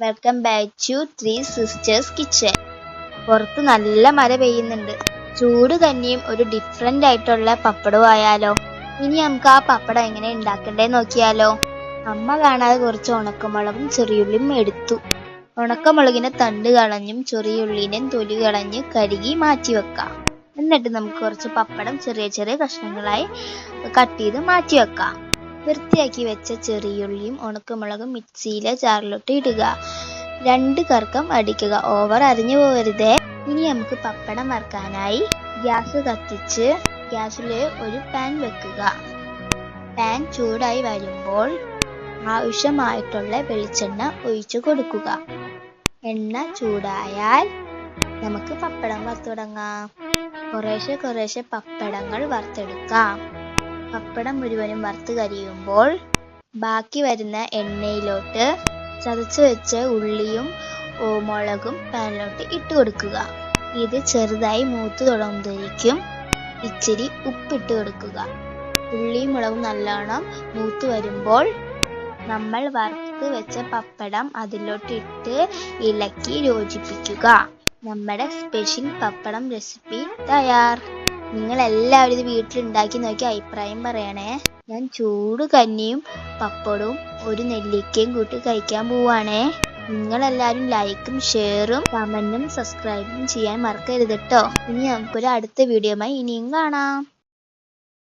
Welcome back to three sisters kitchen. പുറത്ത് നല്ല മഴ പെയ്യുന്നുണ്ട്. ചൂട് കഞ്ഞിയും ഒരു ഡിഫറെന്റ് ആയിട്ടുള്ള പപ്പടവും ആയാലോ. ഇനി നമുക്ക് ആ പപ്പടം എങ്ങനെ ഉണ്ടാക്കണ്ടേ നോക്കിയാലോ. അമ്മ കാണാതെ കുറച്ച് ഉണക്കമുളകും ചെറിയുള്ളിയും എടുത്തു. ഉണക്കമുളകിന്റെ തണ്ട് കളഞ്ഞും ചെറിയുള്ളിനെ തൊലി കളഞ്ഞ് കഴുകി മാറ്റി വെക്കാം. എന്നിട്ട് നമുക്ക് കുറച്ച് പപ്പടം ചെറിയ ചെറിയ കഷ്ണങ്ങളായി കട്ട് ചെയ്ത് മാറ്റി വെക്കാം. വൃത്തിയാക്കി വെച്ച ചെറിയുള്ളിയും ഉണക്കമുളകും മിക്സിയിലെ ജാറിലോട്ട് ഇടുക. 2 കറക്കം അടിക്കുക, ഓവർ അരിഞ്ഞു പോകരുതേ. ഇനി നമുക്ക് പപ്പടം വറുക്കാനായി ഗ്യാസ് കത്തിച്ച് ഗ്യാസിൽ ഒരു പാൻ വെക്കുക. പാൻ ചൂടായി വരുമ്പോൾ ആവശ്യമായിട്ടുള്ള വെളിച്ചെണ്ണ ഒഴിച്ചു കൊടുക്കുക. എണ്ണ ചൂടായാൽ നമുക്ക് പപ്പടം വറുത്തു തുടങ്ങാം. കുറേശ്ശെ പപ്പടങ്ങൾ വറുത്തെടുക്കാം. പപ്പടം മുഴുവനും വറുത്ത് കരിയുമ്പോൾ ബാക്കി വരുന്ന എണ്ണയിലോട്ട് ചതച്ച് വെച്ച ഉള്ളിയും മുളകും പാനിലോട്ട് ഇട്ട് കൊടുക്കുക. ഇത് ചെറുതായി മൂത്ത് തുടങ്ങുമ്പോഴേക്കും ഇച്ചിരി ഉപ്പിട്ട് കൊടുക്കുക. ഉള്ളിയും മുളകും നല്ലോണം മൂത്ത് വരുമ്പോൾ നമ്മൾ വറുത്ത് വെച്ച പപ്പടം അതിലോട്ട് ഇട്ട് ഇളക്കി യോജിപ്പിക്കുക. നമ്മുടെ സ്പെഷ്യൽ പപ്പടം റെസിപ്പി തയ്യാർ. നിങ്ങൾ എല്ലാവരും ഇത് വീട്ടിലുണ്ടാക്കി നോക്കി അഭിപ്രായം പറയണേ. ഞാൻ ചൂട് കഞ്ഞിയും പപ്പടവും ഒരു നെല്ലിക്കയും കൂട്ടി കഴിക്കാൻ പോവാണേ. നിങ്ങളെല്ലാവരും ലൈക്കും ഷെയറും കമന്റും സബ്സ്ക്രൈബും ചെയ്യാൻ മറക്കരുത് കേട്ടോ. ഇനി നമുക്കൊരു അടുത്ത വീഡിയോയുമായി ഇനിയും കാണാം.